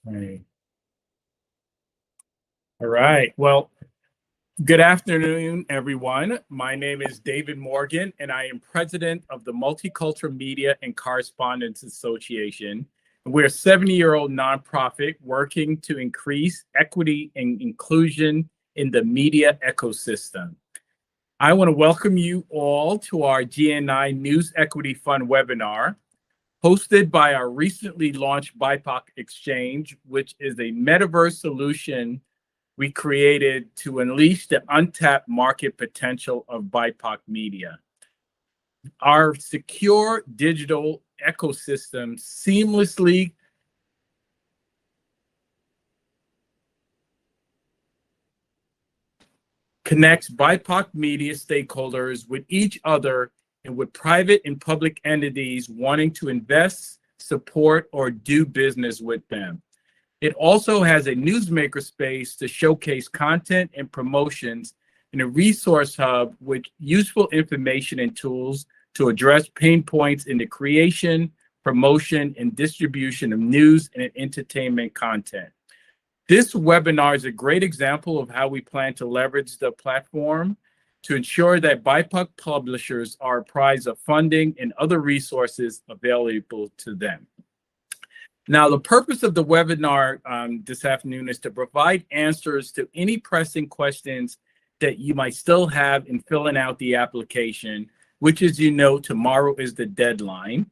Right. All right. Well, good afternoon, everyone. My name is David Morgan, and I am president of the Multicultural Media and Correspondents Association. We're a 70-year-old nonprofit working to increase equity and inclusion in the media ecosystem. I want to welcome you all to our GNI News Equity Fund webinar, hosted by our recently launched BIPOCXChange, which is a metaverse solution we created to unleash the untapped market potential of BIPOC media. Our secure digital ecosystem seamlessly connects BIPOC media stakeholders with each other and with private and public entities wanting to invest, support, or do business with them. It also has a newsmaker space to showcase content and promotions and a resource hub with useful information and tools to address pain points in the creation, promotion, and distribution of news and entertainment content. This webinar is a great example of how we plan to leverage the platform to ensure that BIPOC publishers are apprised of funding and other resources available to them. Now, the purpose of the webinar this afternoon is to provide answers to any pressing questions that you might still have in filling out the application, which, as you know, tomorrow is the deadline.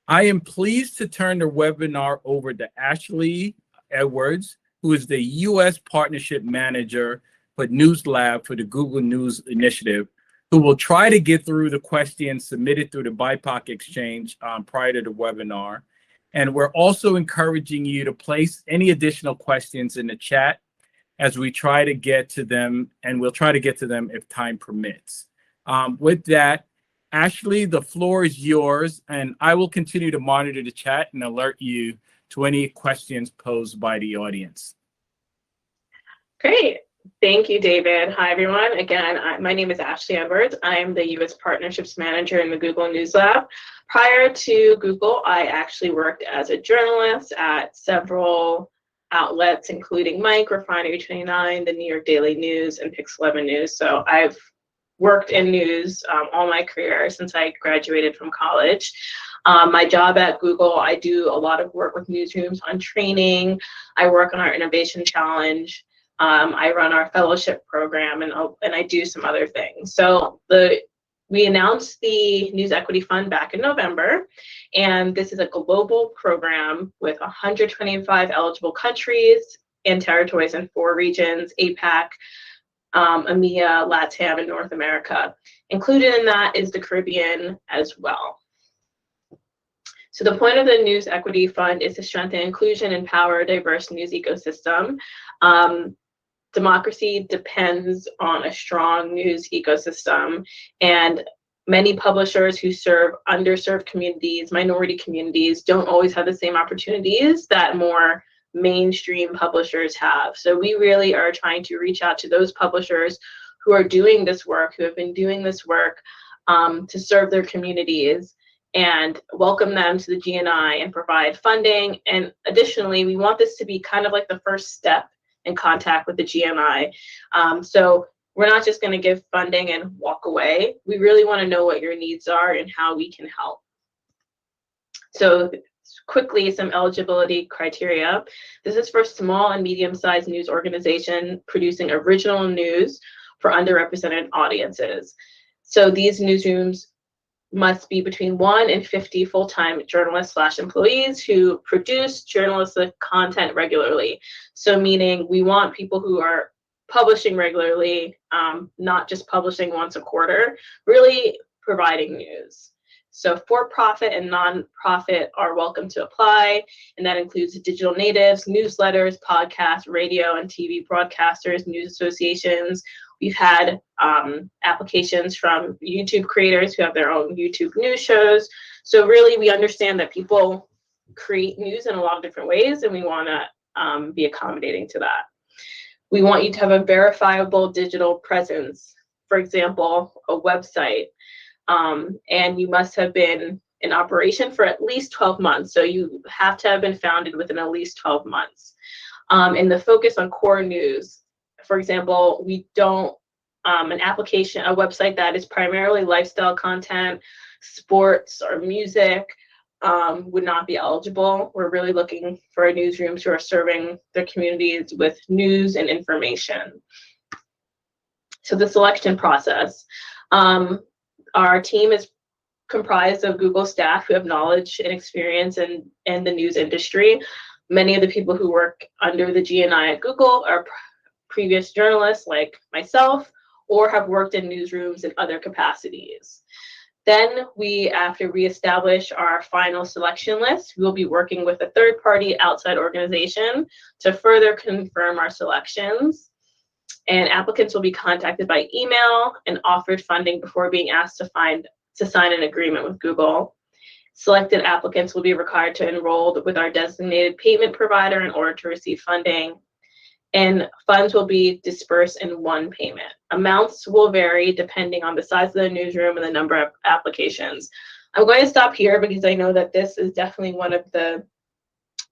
I am pleased to turn the webinar over to Ashley Edwards, who is the U.S. Partnership Manager for News Lab for the Google News Initiative, who will try to get through the questions submitted through the BIPOCXChange prior to the webinar. And we're also encouraging you to place any additional questions in the chat as we try to get to them, and we'll try to get to them if time permits. With that, Ashley, the floor is yours, and I will continue to monitor the chat and alert you to any questions posed by the audience. Great. Thank you, David. Hi, everyone. Again, my name is Ashley Edwards. I'm the U.S. Partnerships Manager in the Google News Lab. Prior to Google, I actually worked as a journalist at several outlets, including Mike, Refinery 29, the New York Daily News, and Pix 11 News. So I've worked in news all my career since I graduated from college. My job at Google, I do a lot of work with newsrooms on training. I work on our Innovation Challenge. I run our fellowship program, and I do some other things. So we announced the News Equity Fund back in November, and this is a global program with 125 eligible countries and territories in 4 regions: APAC, EMEA, LATAM, and North America. Included in that is the Caribbean as well. So the point of the News Equity Fund is to strengthen inclusion and empower a diverse news ecosystem. Democracy depends on a strong news ecosystem, and many publishers who serve underserved communities, minority communities, don't always have the same opportunities that more mainstream publishers have. So we really are trying to reach out to those publishers who are doing this work, who have been doing this work to serve their communities, and welcome them to the GNI and provide funding. And additionally, we want this to be kind of like the first step in contact with the GNI. So we're not just going to give funding and walk away. We really want to know what your needs are and how we can help. So quickly, some eligibility criteria. This is for small and medium-sized news organization producing original news for underrepresented audiences. So these newsrooms must be between 1 and 50 full-time journalists/employees who produce journalistic content regularly. So meaning we want people who are publishing regularly, not just publishing once a quarter, really providing news. So for-profit and non-profit are welcome to apply, and that includes digital natives, newsletters, podcasts, radio and TV broadcasters, news associations. We've had applications from YouTube creators who have their own YouTube news shows. So really, we understand that people create news in a lot of different ways, and we want to be accommodating to that. We want you to have a verifiable digital presence, for example, a website, and you must have been in operation for at least 12 months. So you have to have been founded within at least 12 months. And the focus on core news, for example, we don't, a website that is primarily lifestyle content, sports or music, would not be eligible. We're really looking for newsrooms who are serving their communities with news and information. So the selection process. Our team is comprised of Google staff who have knowledge and experience in the news industry. Many of the people who work under the GNI at Google are previous journalists like myself, or have worked in newsrooms in other capacities. Then after we establish our final selection list, we'll be working with a third-party outside organization to further confirm our selections. And applicants will be contacted by email and offered funding before being asked to sign an agreement with Google. Selected applicants will be required to enroll with our designated payment provider in order to receive funding. And funds will be dispersed in one payment. Amounts will vary depending on the size of the newsroom and the number of applications. I'm going to stop here because I know that this is definitely one of the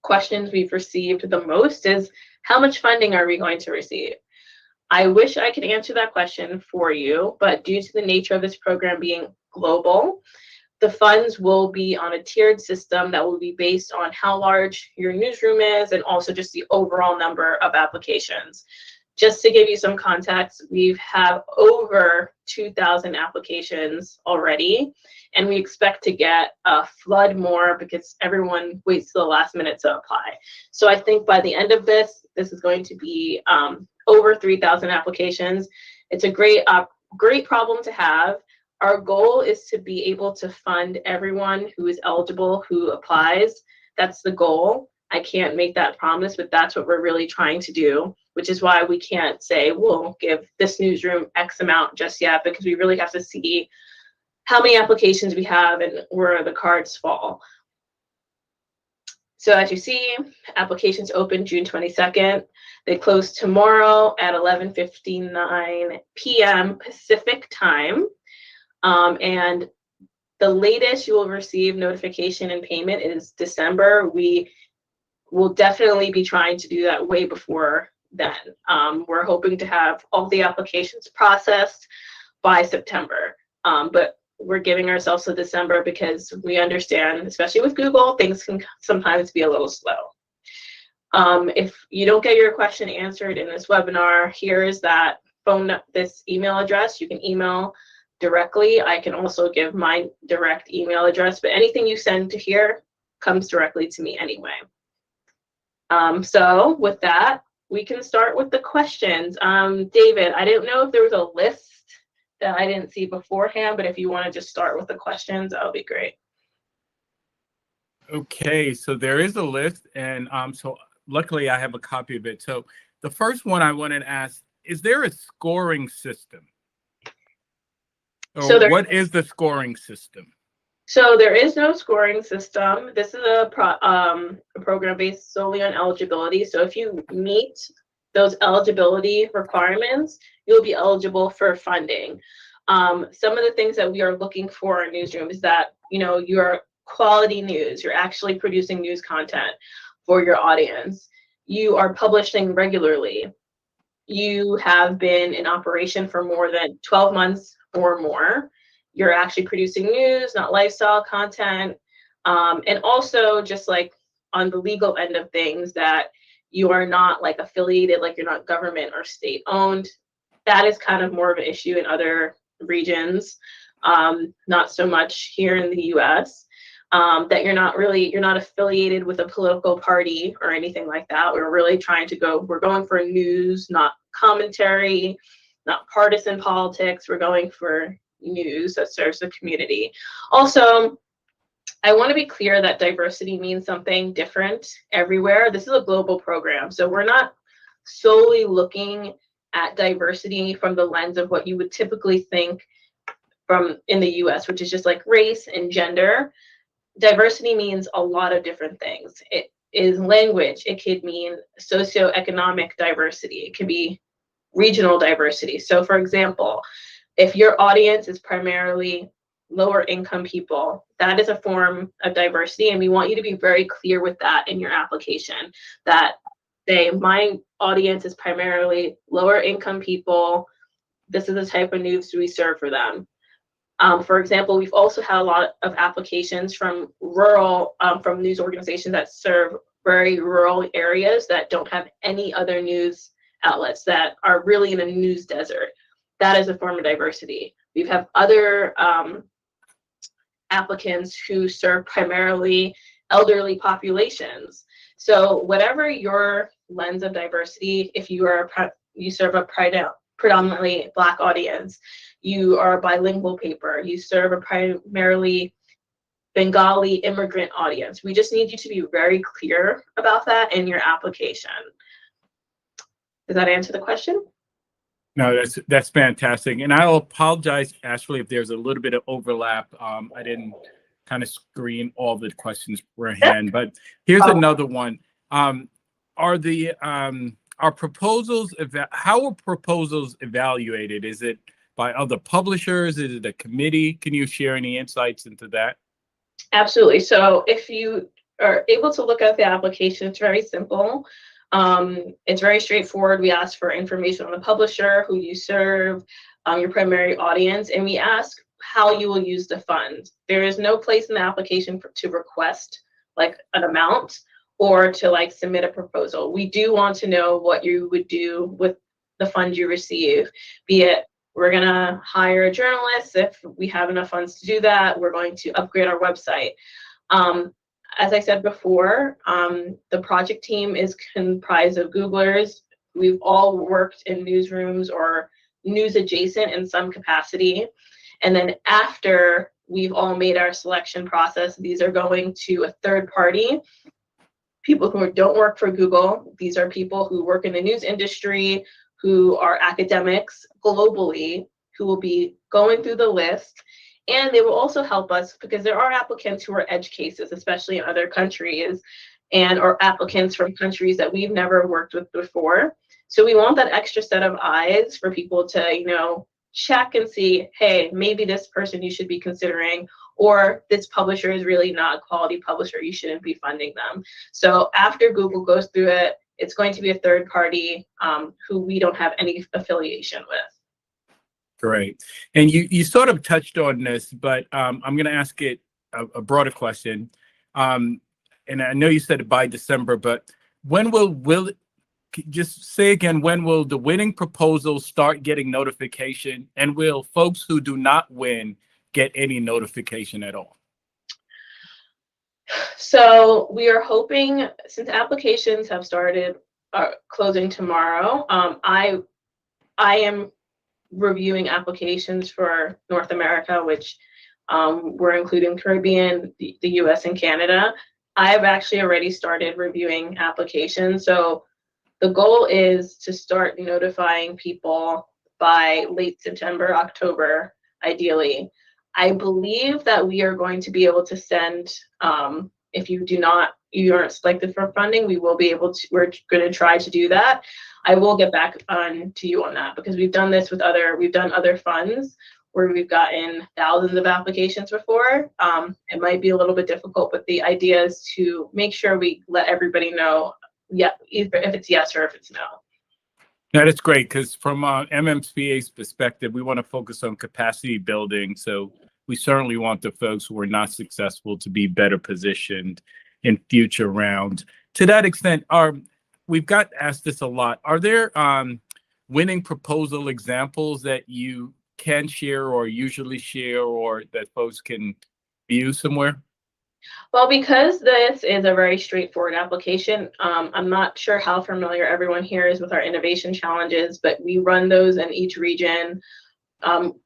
questions we've received the most, is how much funding are we going to receive? I wish I could answer that question for you, but due to the nature of this program being global, the funds will be on a tiered system that will be based on how large your newsroom is and also just the overall number of applications. Just to give you some context, we have over 2,000 applications already, and we expect to get a flood more because everyone waits till the last minute to apply. So I think by the end of this is going to be over 3,000 applications. It's a great problem to have. Our goal is to be able to fund everyone who is eligible who applies. That's the goal. I can't make that promise, but that's what we're really trying to do, which is why we can't say we'll give this newsroom X amount just yet, because we really have to see how many applications we have and where the cards fall. So as you see, applications open June 22nd. They close tomorrow at 11:59 p.m. Pacific time. And the latest you will receive notification and payment is December. We will definitely be trying to do that way before then. We're hoping to have all the applications processed by September, but we're giving ourselves to December because we understand, especially with Google, things can sometimes be a little slow. If you don't get your question answered in this webinar, here is this email address. You can email directly. I can also give my direct email address, but anything you send to here comes directly to me anyway. So with that, we can start with the questions. David, I didn't know if there was a list that I didn't see beforehand, but if you want to just start with the questions, that would be great. Okay, so there is a list, and so luckily I have a copy of it. So the first one I wanted to ask, is there a scoring system? Or what is the scoring system? So there is no scoring system. This is a program based solely on eligibility. So if you meet those eligibility requirements, you'll be eligible for funding. Some of the things that we are looking for in newsroom is that, you're quality news, you're actually producing news content for your audience. You are publishing regularly. You have been in operation for more than 12 months or more. You're actually producing news, not lifestyle content. And also just like on the legal end of things, that you are not like affiliated, like you're not government or state owned. That is kind of more of an issue in other regions, not so much here in the US. That you're not affiliated with a political party or anything like that. We're really we're going for news, not commentary, not partisan politics. We're going for news that serves the community. Also, I want to be clear that diversity means something different everywhere. This is a global program, so we're not solely looking at diversity from the lens of what you would typically think from in the US, which is just like race and gender. Diversity means a lot of different things. It is language. It could mean socioeconomic diversity. It could be regional diversity. So for example, if your audience is primarily lower income people. That is a form of diversity, and we want you to be very clear with that in your application, that say, my audience is primarily lower income people. This is the type of news we serve for them. For example, we've also had a lot of applications from from news organizations that serve very rural areas that don't have any other news outlets, that are really in a news desert. That is a form of diversity. We have other applicants who serve primarily elderly populations. So whatever your lens of diversity, if you serve a predominantly Black audience, you are a bilingual paper, you serve a primarily Bengali immigrant audience, we just need you to be very clear about that in your application. Does that answer the question? No, that's fantastic. And I'll apologize, Ashley, if there's a little bit of overlap. I didn't kind of screen all the questions beforehand, but here's another one. Are proposals, how are proposals evaluated? Is it by other publishers? Is it a committee? Can you share any insights into that? Absolutely. So if you are able to look at the application, it's very simple. It's very straightforward. We ask for information on the publisher, who you serve, your primary audience, and we ask how you will use the funds. There is no place in the application to request like an amount or to like submit a proposal. We do want to know what you would do with the funds you receive, be it we're gonna hire a journalist if we have enough funds to do that, we're going to upgrade our website. As I said before, the project team is comprised of Googlers. We've all worked in newsrooms or news adjacent in some capacity. And then after we've all made our selection process, these are going to a third party, people who don't work for Google. These are people who work in the news industry, who are academics globally, who will be going through the list. And they will also help us because there are applicants who are edge cases, especially in other countries, and or applicants from countries that we've never worked with before. So we want that extra set of eyes for people to, check and see, hey, maybe this person you should be considering, or this publisher is really not a quality publisher, you shouldn't be funding them. So after Google goes through it, it's going to be a third party who we don't have any affiliation with. Great. And you sort of touched on this, but I'm going to ask it a broader question. And I know you said it by December, but when will just say again, when will the winning proposals start getting notification, and will folks who do not win get any notification at all? So we are hoping, since applications have started closing tomorrow, I am reviewing applications for North America, which we're including Caribbean, the US, and Canada. I have actually already started reviewing applications. So the goal is to start notifying people by late September, October, ideally. I believe that we are going to be able to send, if you aren't selected for funding, we're going to try to do that. I will get back on to you on that because we've done this with other funds where we've gotten thousands of applications before. It might be a little bit difficult, but the idea is to make sure we let everybody know, if it's yes or if it's no. That is great, because from MMCA's perspective, we want to focus on capacity building. So we certainly want the folks who are not successful to be better positioned in future rounds. To that extent, we've got asked this a lot. Are there winning proposal examples that you can share or usually share or that folks can view somewhere? Well, because this is a very straightforward application, I'm not sure how familiar everyone here is with our innovation challenges, but we run those in each region,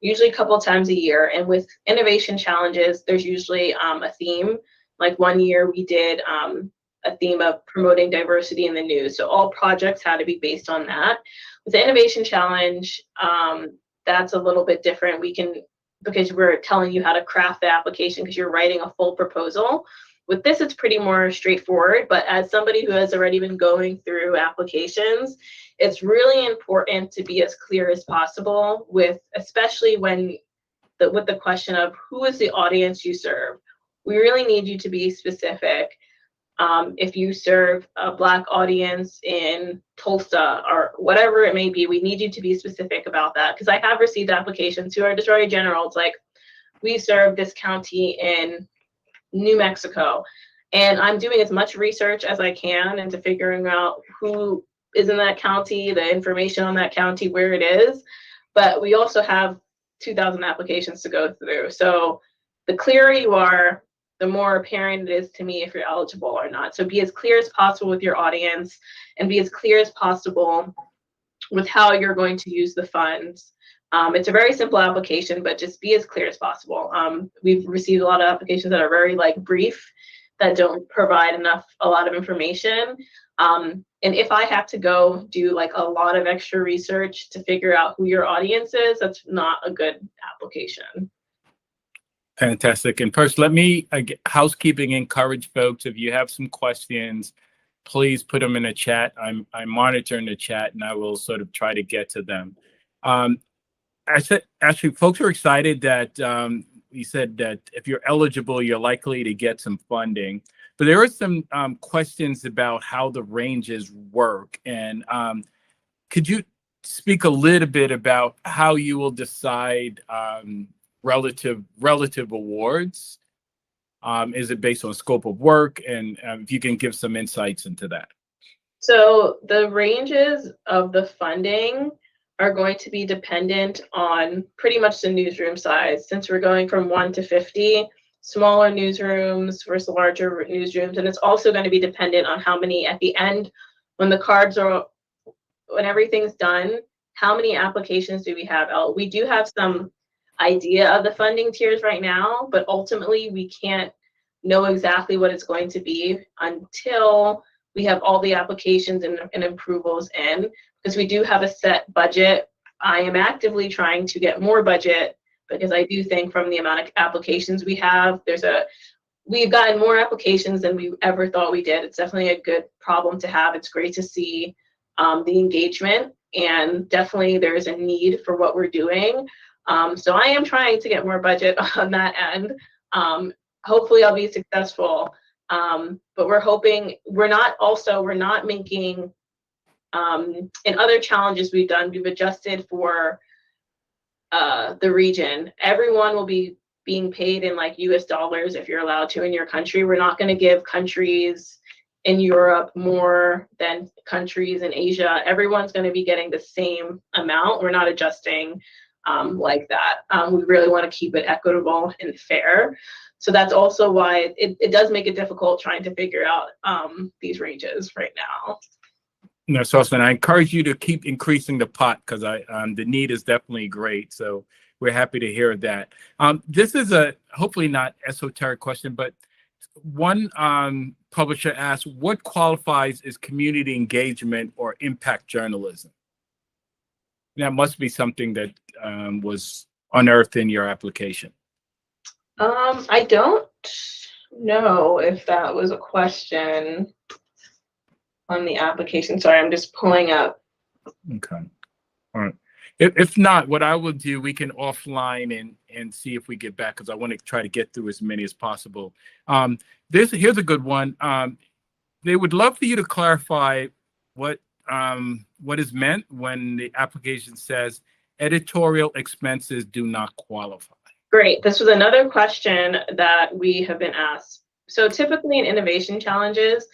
usually a couple of times a year. And with innovation challenges, there's usually a theme. Like one year we did a theme of promoting diversity in the news. So all projects had to be based on that. With the innovation challenge, that's a little bit different. Because we're telling you how to craft the application because you're writing a full proposal. With this, it's pretty more straightforward, but as somebody who has already been going through applications, it's really important to be as clear as possible especially when with the question of who is the audience you serve. We really need you to be specific. If you serve a Black audience in Tulsa or whatever it may be, we need you to be specific about that. Because I have received applications who are just very general. It's like, we serve this county in New Mexico. And I'm doing as much research as I can into figuring out who is in that county, the information on that county, where it is. But we also have 2,000 applications to go through. So the clearer you are, the more apparent it is to me if you're eligible or not. So be as clear as possible with your audience and be as clear as possible with how you're going to use the funds. It's a very simple application, but just be as clear as possible. We've received a lot of applications that are very brief, that don't provide a lot of information. And if I have to go do a lot of extra research to figure out who your audience is, that's not a good application. Fantastic. And first, let me, housekeeping, encourage folks, if you have some questions, please put them in the chat. I'm monitoring the chat and I will sort of try to get to them. I said, actually, folks are excited that you said that if you're eligible, you're likely to get some funding. But there are some questions about how the ranges work. And could you speak a little bit about how you will decide relative awards? Is it based on scope of work? And if you can give some insights into that. So the ranges of the funding are going to be dependent on pretty much the newsroom size. Since we're going from 1 to 50, smaller newsrooms versus larger newsrooms. And it's also going to be dependent on how many at the end, when everything's done, how many applications do we have out? We do have some idea of the funding tiers right now, but ultimately we can't know exactly what it's going to be until we have all the applications and approvals in, because we do have a set budget. I am actively trying to get more budget because I do think from the amount of applications we have, we've gotten more applications than we ever thought we did. It's definitely a good problem to have. It's great to see the engagement, and definitely there's a need for what we're doing. So I am trying to get more budget on that end. Hopefully I'll be successful. But we're hoping, we're not making, in other challenges we've done, we've adjusted for the region. Everyone will be being paid in US dollars if you're allowed to in your country. We're not going to give countries in Europe more than countries in Asia. Everyone's going to be getting the same amount. We're not adjusting like that. We really want to keep it equitable and fair. So that's also why it does make it difficult trying to figure out these ranges right now. That's awesome. I encourage you to keep increasing the pot because the need is definitely great. So we're happy to hear that. This is a hopefully not esoteric question, but one publisher asked, what qualifies as community engagement or impact journalism? That must be something that was unearthed in your application. I don't know if that was a question on the application. Sorry, I'm just pulling up. Okay. All right. If not, what I will do, we can offline and see if we get back, because I want to try to get through as many as possible. Here's a good one. They would love for you to clarify what is meant when the application says editorial expenses do not qualify. Great. This was another question that we have been asked. So typically in innovation challenges,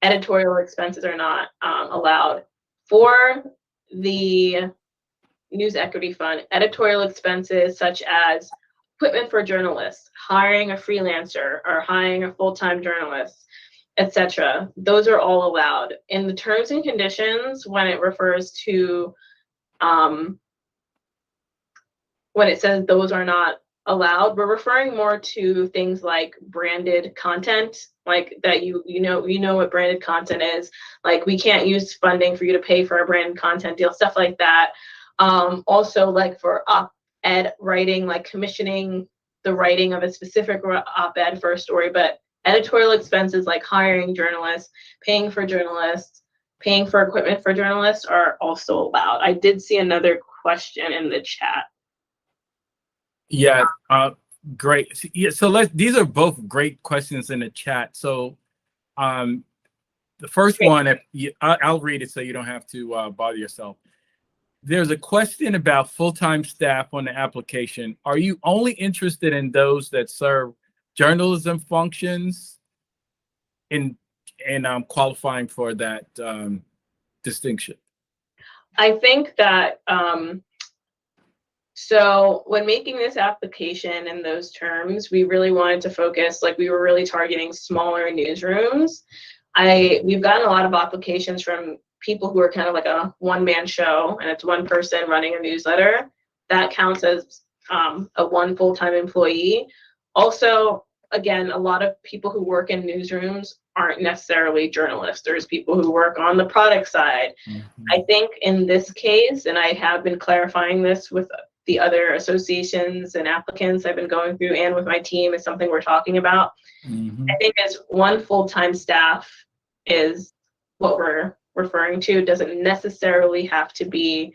editorial expenses are not allowed. For the News Equity Fund, editorial expenses such as equipment for journalists, hiring a freelancer or hiring a full-time journalist, etc., those are all allowed. In the terms and conditions, when it refers to when it says those are not allowed, we're referring more to things like branded content, like that you know what branded content is. Like, we can't use funding for you to pay for a branded content deal, stuff like that. Also, like for op-ed writing, like commissioning the writing of a specific op-ed for a story, but editorial expenses like hiring journalists, paying for equipment for journalists are also allowed. I did see another question in the chat. Yeah, great. Yeah, so these are both great questions in the chat. So the first one, I'll read it so you don't have to bother yourself. There's a question about full-time staff on the application. Are you only interested in those that serve journalism functions in qualifying for that distinction? I think that so when making this application in those terms, we really wanted to focus, like we were really targeting smaller newsrooms. We've gotten a lot of applications from people who are kind of like a one-man show, and it's one person running a newsletter. That counts as a one full-time employee. Also, again, a lot of people who work in newsrooms aren't necessarily journalists. There's people who work on the product side. Mm-hmm. I think in this case, and I have been clarifying this with the other associations and applicants I've been going through and with my team, is something we're talking about. Mm-hmm. I think as one full-time staff is what we're referring to. It doesn't necessarily have to be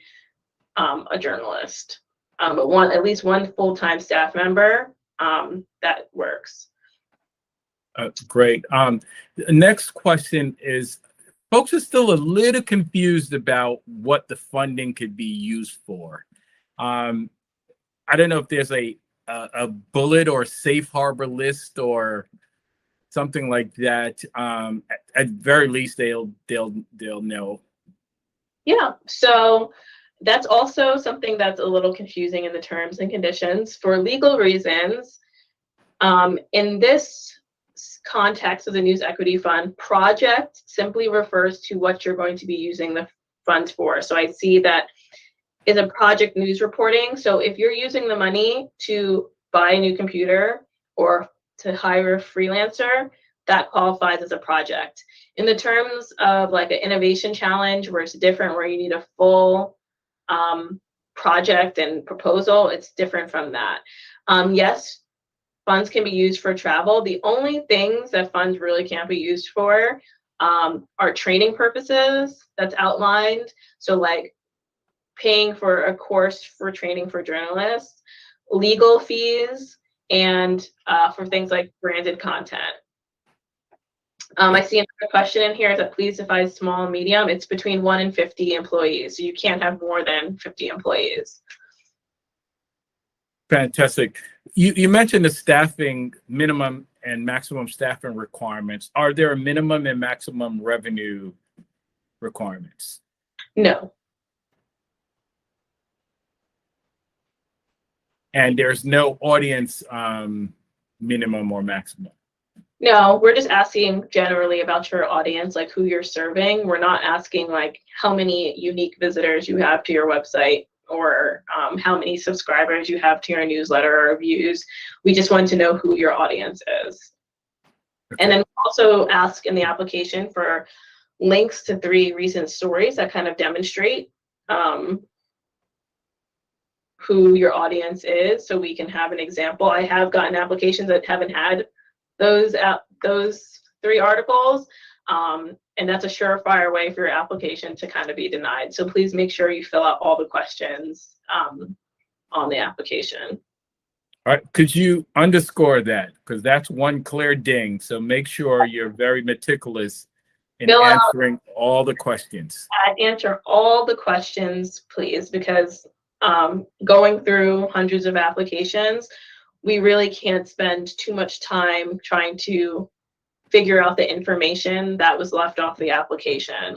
a journalist, but at least one full-time staff member, that works. Great. The next question is, folks are still a little confused about what the funding could be used for. I don't know if there's a bullet or safe harbor list or something like that. At very least, they'll know. Yeah. So that's also something that's a little confusing in the terms and conditions for legal reasons. In this context of the News Equity Fund, project simply refers to what you're going to be using the funds for. So I see that is a project news reporting. So if you're using the money to buy a new computer or to hire a freelancer, that qualifies as a project. In the terms of like an innovation challenge where it's different, where you need a full project and proposal, it's different from that. Yes, funds can be used for travel. The only things that funds really can't be used for are training purposes that's outlined. So like paying for a course for training for journalists, legal fees, and for things like branded content. I see another question in here that please define small and medium. It's between 1 and 50 employees. So you can't have more than 50 employees. Fantastic. You mentioned the staffing minimum and maximum staffing requirements. Are there minimum and maximum revenue requirements? No. And there's no audience minimum or maximum? No, we're just asking generally about your audience, like who you're serving. We're not asking like how many unique visitors you have to your website or how many subscribers you have to your newsletter or views. We just want to know who your audience is. Okay. And then also ask in the application for links to 3 recent stories that kind of demonstrate who your audience is, so we can have an example. I have gotten applications that haven't had those 3 articles, and that's a surefire way for your application to kind of be denied. So please make sure you fill out all the questions on the application. All right, could you underscore that? Because that's one clear ding. So make sure you're very meticulous in answering all the questions. Answer all the questions, please, because going through hundreds of applications, we really can't spend too much time trying to figure out the information that was left off the application.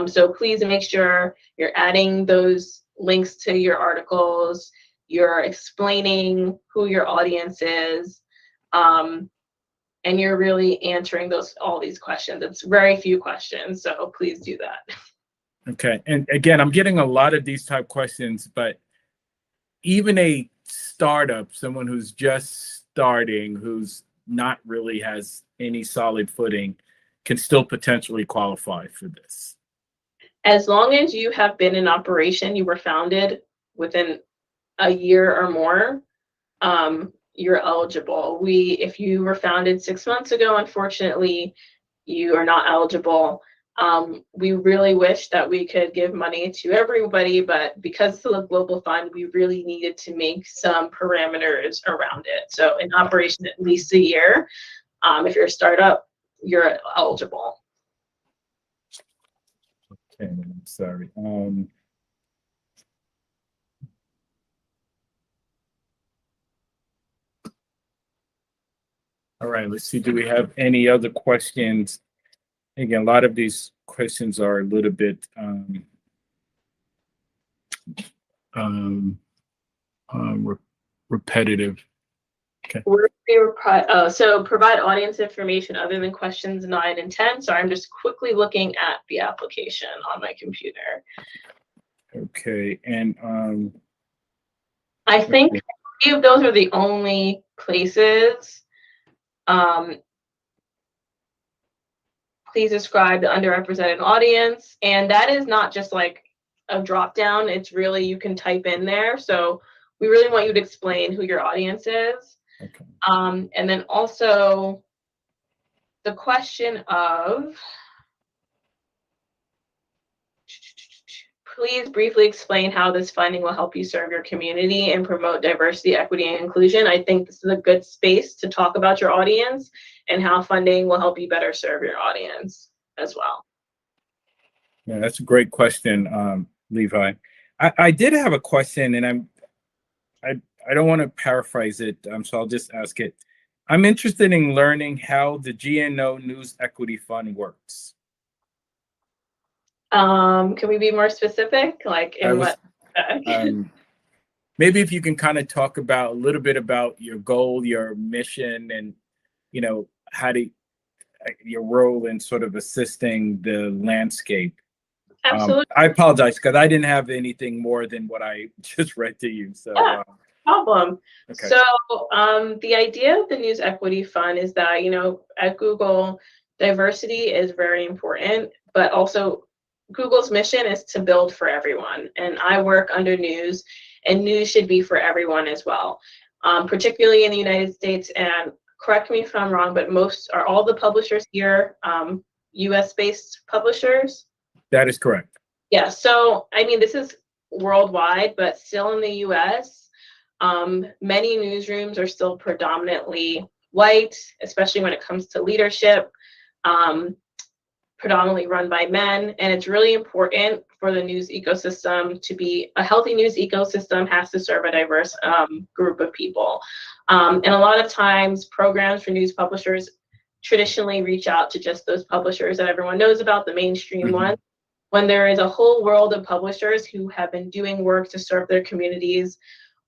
So please make sure you're adding those links to your articles, you're explaining who your audience is, and you're really answering all these questions. It's very few questions, so please do that. Okay, and again, I'm getting a lot of these type questions, but even a startup, someone who's just starting, who's not really has any solid footing, can still potentially qualify for this. As long as you have been in operation, you were founded within a year or more, you're eligible. If you were founded 6 months ago, unfortunately, you are not eligible. We really wish that we could give money to everybody, but because it's a global fund, we really needed to make some parameters around it. So in operation at least a year, if you're a startup, you're eligible. Okay, I'm sorry. All right, let's see. Do we have any other questions? Again, a lot of these questions are a little bit repetitive. Okay. So provide audience information other than questions 9 and 10. So I'm just quickly looking at the application on my computer. Okay, and I think those are the only places. Please describe the underrepresented audience, and that is not just like a drop down. It's really, you can type in there. So we really want you to explain who your audience is. okay. And then also the question of, please briefly explain how this funding will help you serve your community and promote diversity, equity, and inclusion. I think this is a good space to talk about your audience and how funding will help you better serve your audience as well. Yeah, that's a great question, Levi. I did have a question, and I don't want to paraphrase it, so I'll just ask it. I'm interested in learning how the GNO News Equity Fund works. Can we be more specific? Like in what? Maybe if you can kind of talk about a little bit about your goal, your mission, and how to your role in sort of assisting the landscape. Absolutely. I apologize because I didn't have anything more than what I just read to you. So yeah, problem. Okay. So the idea of the News Equity Fund is that, at Google, diversity is very important, but also Google's mission is to build for everyone. And I work under news, and news should be for everyone as well, particularly in the United States. And correct me if I'm wrong, but all the publishers here US-based publishers? That is correct. Yeah, so I mean, this is worldwide, but still in the US, many newsrooms are still predominantly white, especially when it comes to leadership. Predominantly run by men, and it's really important for the news ecosystem to be a healthy news ecosystem has to serve a diverse group of people. And a lot of times programs for news publishers traditionally reach out to just those publishers that everyone knows about, the mainstream ones, when there is a whole world of publishers who have been doing work to serve their communities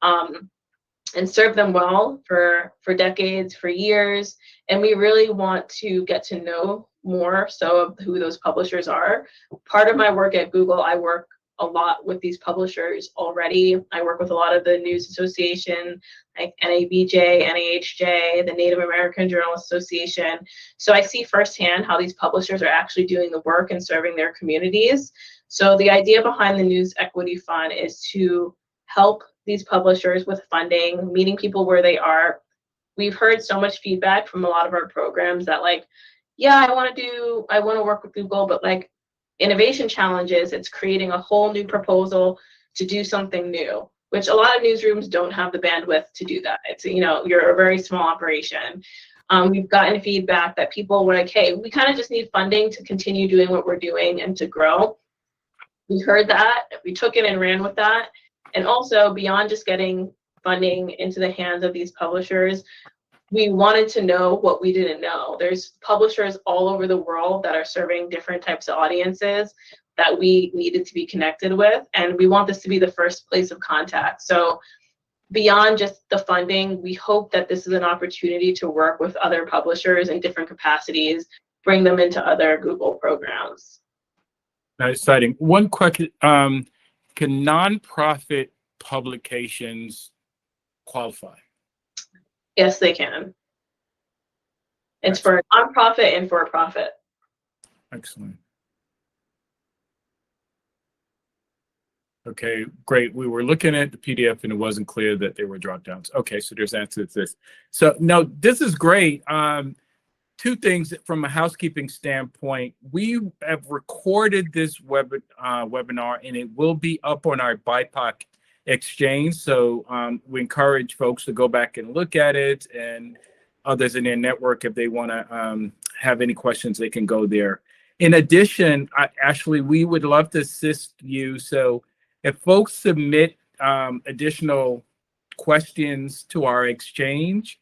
and serve them well for decades, for years. And we really want to get to know more so of who those publishers are. Part of my work at Google, I work a lot with these publishers already. I work with a lot of the news association, like NABJ, NAHJ, the Native American Journalists Association. So I see firsthand how these publishers are actually doing the work and serving their communities. So the idea behind the News Equity Fund is to help these publishers with funding, meeting people where they are. We've heard so much feedback from a lot of our programs that yeah, I want to work with Google, but innovation challenges, it's creating a whole new proposal to do something new, which a lot of newsrooms don't have the bandwidth to do that. It's, you're a very small operation. We've gotten feedback that people were like, hey, we kind of just need funding to continue doing what we're doing and to grow. We heard that, we took it and ran with that. And also beyond just getting funding into the hands of these publishers, we wanted to know what we didn't know. There's publishers all over the world that are serving different types of audiences that we needed to be connected with. And we want this to be the first place of contact. So beyond just the funding, we hope that this is an opportunity to work with other publishers in different capacities, bring them into other Google programs. That's exciting. One question, can nonprofit publications qualify? Yes, they can. It's for a nonprofit and for a profit. Excellent. Okay, great. We were looking at the PDF and it wasn't clear that they were drop downs. Okay, so there's answers to this. So no, this is great. two things from a housekeeping standpoint. We have recorded this webinar, and it will be up on our BIPOC Exchange. So we encourage folks to go back and look at it, and others in their network, if they want to have any questions, they can go there. In addition, Ashley, we would love to assist you. So if folks submit additional questions to our exchange,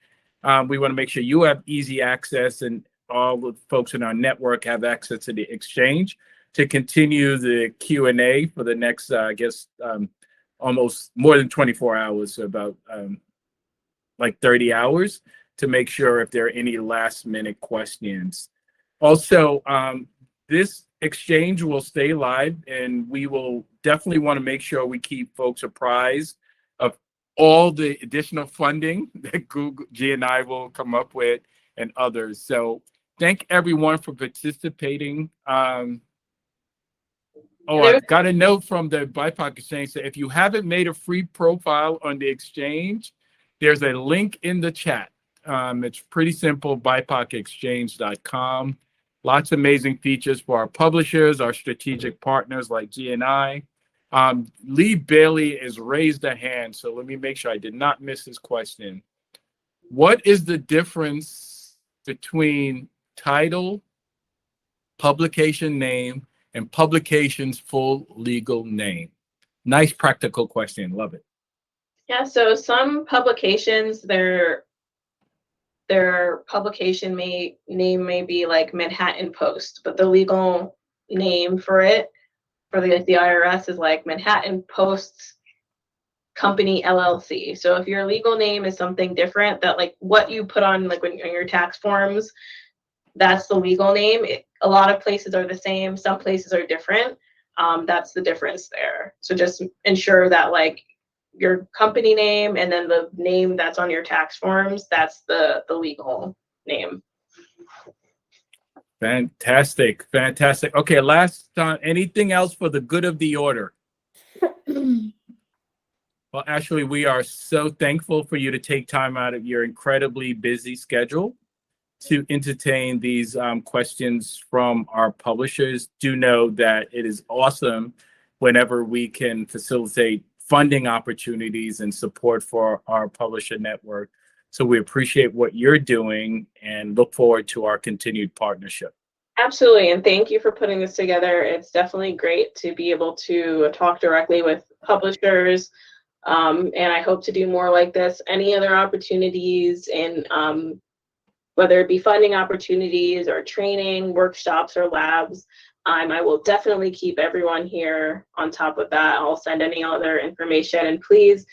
we want to make sure you have easy access and all the folks in our network have access to the exchange to continue the Q&A for the next, I guess, almost more than 24 hours, so about like 30 hours, to make sure if there are any last minute questions. Also, this exchange will stay live, and we will definitely want to make sure we keep folks apprised of all the additional funding that Google G&I will come up with and others. So thank everyone for participating. I got a note from the BIPOC Exchange that if you haven't made a free profile on the exchange, there's a link in the chat. It's pretty simple, BIPOCXChange.com. Lots of amazing features for our publishers, our strategic partners like G&I. Lee Bailey has raised a hand, so let me make sure I did not miss his question. What is the difference between title, publication name, and publication's full legal name? Nice practical question, love it. Yeah, so some publications, their publication name may be like Manhattan Post, but the legal name for it, for the IRS, is like Manhattan Post Company LLC. So if your legal name is something different, that like what you put on like when on your tax forms, that's the legal name. A lot of places are the same, some places are different. That's the difference there. So just ensure that like your company name and then the name that's on your tax forms, that's the legal name. Fantastic, fantastic. Okay, last time, anything else for the good of the order? Well, Ashley, we are so thankful for you to take time out of your incredibly busy schedule to entertain these questions from our publishers. Do know that it is awesome whenever we can facilitate funding opportunities and support for our publisher network. So we appreciate what you're doing and look forward to our continued partnership. Absolutely, and thank you for putting this together. It's definitely great to be able to talk directly with publishers, and I hope to do more like this. Any other opportunities, and whether it be funding opportunities or training, workshops, or labs, I will definitely keep everyone here on top of that. I'll send any other information, and please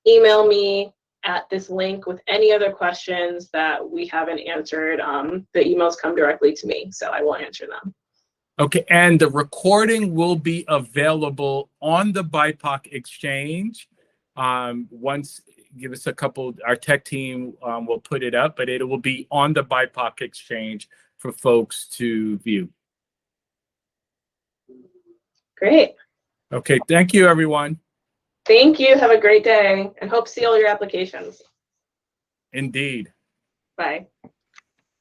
email me at this link with any other questions that we haven't answered. The emails come directly to me, so I will answer them. Okay, and the recording will be available on the BIPOC Exchange. Once, give us a couple, our tech team will put it up, but it will be on the BIPOC Exchange for folks to view. Great. Okay, thank you, everyone. Thank you. Have a great day, and hope to see all your applications. Indeed. Bye.